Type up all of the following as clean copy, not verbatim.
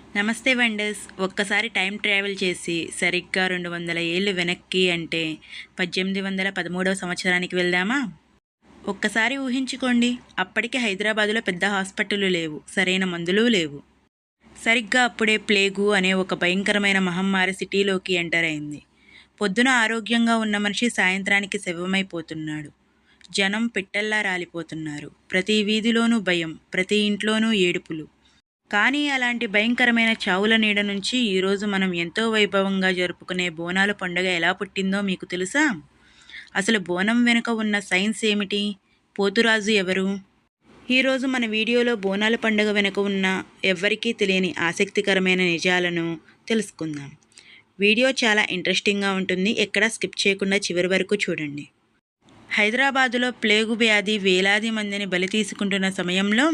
నమస్తే వండర్స్. ఒక్కసారి time travel చేసి సరిగ్గా 200 ఏళ్ళు వెనక్కి అంటే 1813వ సంవత్సరానికి వెళ్దామా? ఒక్కసారి ఊహించుకోండి. అప్పటికి హైదరాబాదులో పెద్ద హాస్పిటళ్ళు లేవు, సరైన మందులు లేవు. సరిగ్గా అప్పుడే ప్లేగు అనే ఒక భయంకరమైన మహమ్మారి సిటీలోకి ఎంటర్ అయింది. పొద్దున ఆరోగ్యంగా ఉన్న మనిషి సాయంత్రానికి శవమైపోతున్నాడు. జనం పిట్టల్లా రాలిపోతున్నారు. ప్రతి వీధిలోనూ భయం, ప్రతి ఇంట్లోనూ ఏడుపులు. కానీ అలాంటి భయంకరమైన చావుల నీడ నుంచి ఈరోజు మనం ఎంతో వైభవంగా జరుపుకునే బోనాల పండుగ ఎలా పుట్టిందో మీకు తెలుసా? అసలు బోనం వెనుక ఉన్న సైన్స్ ఏమిటి? పోతురాజు ఎవరు? ఈరోజు మన వీడియోలో బోనాల పండుగ వెనుక ఉన్న ఎవ్వరికీ తెలియని ఆసక్తికరమైన నిజాలను తెలుసుకుందాం. వీడియో చాలా ఇంట్రెస్టింగ్గా ఉంటుంది. ఎక్కడా స్కిప్ చేయకుండా చివరి వరకు చూడండి. హైదరాబాదులో ప్లేగు వ్యాధి వేలాది మందిని బలి తీసుకుంటున్న సమయంలో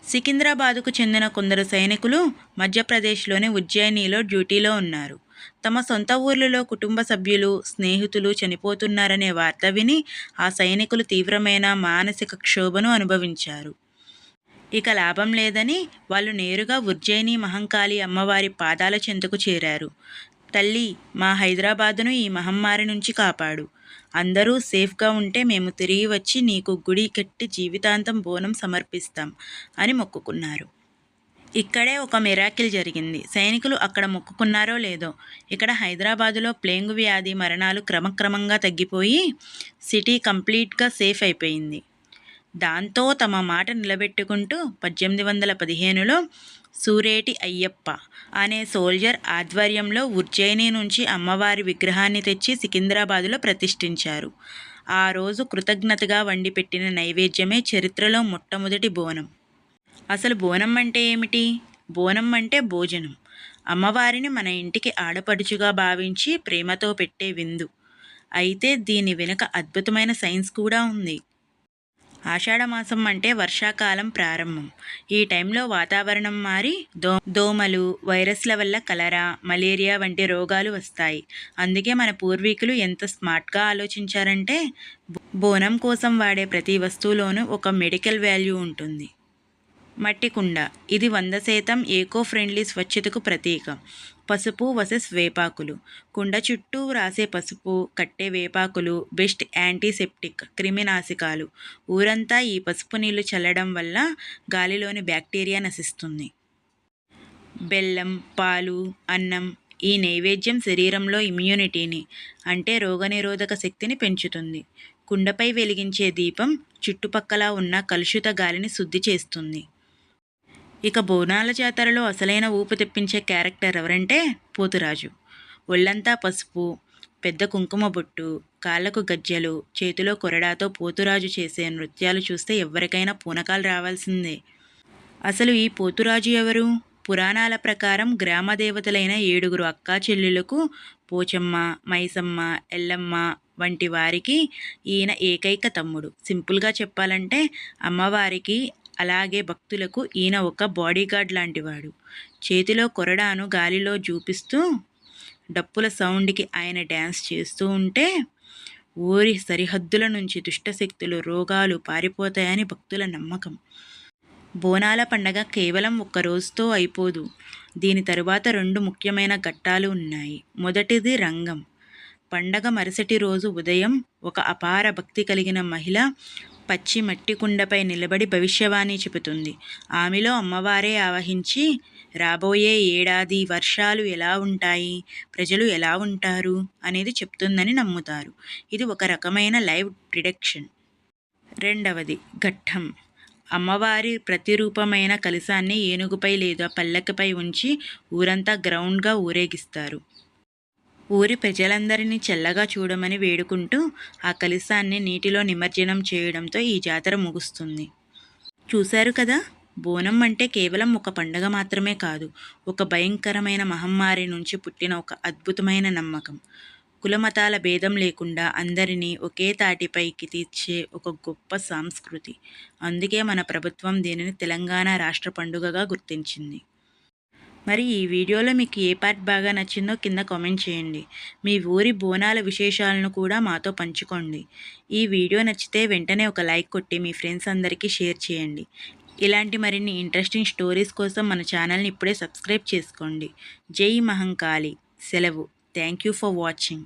సికింద్రాబాదుకు చెందిన కొందరు సైనికులు మధ్యప్రదేశ్లోని ఉజ్జయినిలో డ్యూటీలో ఉన్నారు. తమ సొంత ఊర్లలో కుటుంబ సభ్యులు, స్నేహితులు చనిపోతున్నారనే వార్త విని ఆ సైనికులు తీవ్రమైన మానసిక క్షోభను అనుభవించారు. ఇక లాభం లేదని వాళ్ళు నేరుగా ఉజ్జయిని మహంకాళి అమ్మవారి పాదాల చెంతకు చేరారు. తల్లి, మా హైదరాబాదును ఈ మహమ్మారి నుంచి కాపాడు. అందరూ సేఫ్గా ఉంటే మేము తిరిగి వచ్చి నీకు గుడి కట్టి జీవితాంతం బోనం సమర్పిస్తాం అని మొక్కుకున్నారు. ఇక్కడే ఒక మిరాకిల్ జరిగింది. సైనికులు అక్కడ మొక్కుకున్నారో లేదో, ఇక్కడ హైదరాబాదులో ప్లేగు వ్యాధి మరణాలు క్రమక్రమంగా తగ్గిపోయి సిటీ కంప్లీట్గా సేఫ్ అయిపోయింది. దాంతో తమ మాట నిలబెట్టుకుంటూ 1815లో సూరేటి అయ్యప్ప అనే సోల్జర్ ఆధ్వర్యంలో ఉజ్జయిని నుంచి అమ్మవారి విగ్రహాన్ని తెచ్చి సికింద్రాబాదులో ప్రతిష్ఠించారు. ఆ రోజు కృతజ్ఞతగా వండిపెట్టిన నైవేద్యమే చరిత్రలో మొట్టమొదటి బోనం. అసలు బోనం అంటే ఏమిటి? బోనం అంటే భోజనం. అమ్మవారిని మన ఇంటికి ఆడపడుచుగా భావించి ప్రేమతో పెట్టే విందు. అయితే దీని వెనుక అద్భుతమైన సైన్స్ కూడా ఉంది. ఆషాఢమాసం అంటే వర్షాకాలం ప్రారంభం. ఈ టైంలో వాతావరణం మారి దోమలు, వైరస్ల వల్ల కలరా, మలేరియా వంటి రోగాలు వస్తాయి. అందుకే మన పూర్వీకులు ఎంత స్మార్ట్గా ఆలోచించారంటే బోనం కోసం వాడే ప్రతి వస్తువులోనూ ఒక మెడికల్ వాల్యూ ఉంటుంది. మట్టి కుండ, ఇది 100% ఏకో ఫ్రెండ్లీ స్వచ్ఛతకు ప్రతీక. పసుపు వర్సెస్ వేపాకులు. కుండ చుట్టూ రాసే పసుపు, కట్టే వేపాకులు బెస్ట్ యాంటీసెప్టిక్, క్రిమినాశకాలు. ఊరంతా ఈ పసుపు నీళ్లు చల్లడం వల్ల గాలిలోని బ్యాక్టీరియా నశిస్తుంది. బెల్లం, పాలు, అన్నం. ఈ నైవేద్యం శరీరంలో ఇమ్యూనిటీని అంటే రోగనిరోధక శక్తిని పెంచుతుంది. కుండపై వెలిగించే దీపం చుట్టుపక్కల ఉన్న కలుషిత గాలిని శుద్ధి చేస్తుంది. ఇక బోనాల జాతరలో అసలైన ఊపు తెప్పించే క్యారెక్టర్ ఎవరంటే పోతురాజు. ఒళ్ళంతా పసుపు, పెద్ద కుంకుమ బొట్టు, కాళ్లకు గజ్జెలు, చేతిలో కొరడాతో పోతురాజు చేసే నృత్యాలు చూస్తే ఎవరికైనా పూనకాలు రావాల్సిందే. అసలు ఈ పోతురాజు ఎవరు? పురాణాల ప్రకారం గ్రామ దేవతలైన 7 అక్కా చెల్లెలకు పోచమ్మ, మైసమ్మ, ఎల్లమ్మ వంటి వారికి ఈయన ఏకైక తమ్ముడు. సింపుల్గా చెప్పాలంటే అమ్మవారికి అలాగే భక్తులకు ఈయన ఒక బాడీగార్డ్ లాంటివాడు. చేతిలో కొరడాను గాలిలో చూపిస్తూ డప్పుల సౌండ్కి ఆయన డ్యాన్స్ చేస్తూ ఉంటే ఊరి సరిహద్దుల నుంచి దుష్టశక్తులు, రోగాలు పారిపోతాయని భక్తుల నమ్మకం. బోనాల పండగ కేవలం ఒక్క రోజుతో అయిపోదు. దీని తరువాత 2 ముఖ్యమైన ఘట్టాలు ఉన్నాయి. మొదటిది రంగం. పండగ మరుసటి రోజు ఉదయం ఒక అపార భక్తి కలిగిన మహిళ పచ్చి మట్టి కుండపై నిలబడి భవిష్యవాణి చెబుతుంది. ఆమెలో అమ్మవారే ఆవహించి రాబోయే ఏడాది వర్షాలు ఎలా ఉంటాయి, ప్రజలు ఎలా ఉంటారు అనేది చెప్తుందని నమ్ముతారు. ఇది ఒక రకమైన లైవ్ ప్రిడిక్షన్. రెండవది ఘట్టం. అమ్మవారి ప్రతిరూపమైన కలశాన్ని ఏనుగుపై లేదా పల్లకిపై ఉంచి ఊరంతా గ్రౌండ్గా ఊరేగిస్తారు. ఊరి ప్రజలందరినీ చల్లగా చూడమని వేడుకుంటూ ఆ కలశాన్ని నీటిలో నిమజ్జనం చేయడంతో ఈ జాతర ముగుస్తుంది. చూశారు కదా, బోనం అంటే కేవలం ఒక పండగ మాత్రమే కాదు, ఒక భయంకరమైన మహమ్మారి నుంచి పుట్టిన ఒక అద్భుతమైన నమ్మకం. కులమతాల భేదం లేకుండా అందరినీ ఒకే తాటిపైకి తీర్చే ఒక గొప్ప సంస్కృతి. అందుకే మన ప్రభుత్వం దీనిని తెలంగాణ రాష్ట్ర పండుగగా గుర్తించింది. మరి ఈ వీడియోలో మీకు ఏ పార్ట్ బాగా నచ్చిందో కింద కామెంట్ చేయండి. మీ ఊరి బోనాల విశేషాలను కూడా మాతో పంచుకోండి. ఈ వీడియో నచ్చితే వెంటనే ఒక లైక్ కొట్టి మీ ఫ్రెండ్స్ అందరికీ షేర్ చేయండి. ఇలాంటి మరిన్ని ఇంట్రెస్టింగ్ స్టోరీస్ కోసం మన ఛానల్ని ఇప్పుడే సబ్స్క్రైబ్ చేసుకోండి. జై మహంకాళి. సెలవు. Thank you for watching.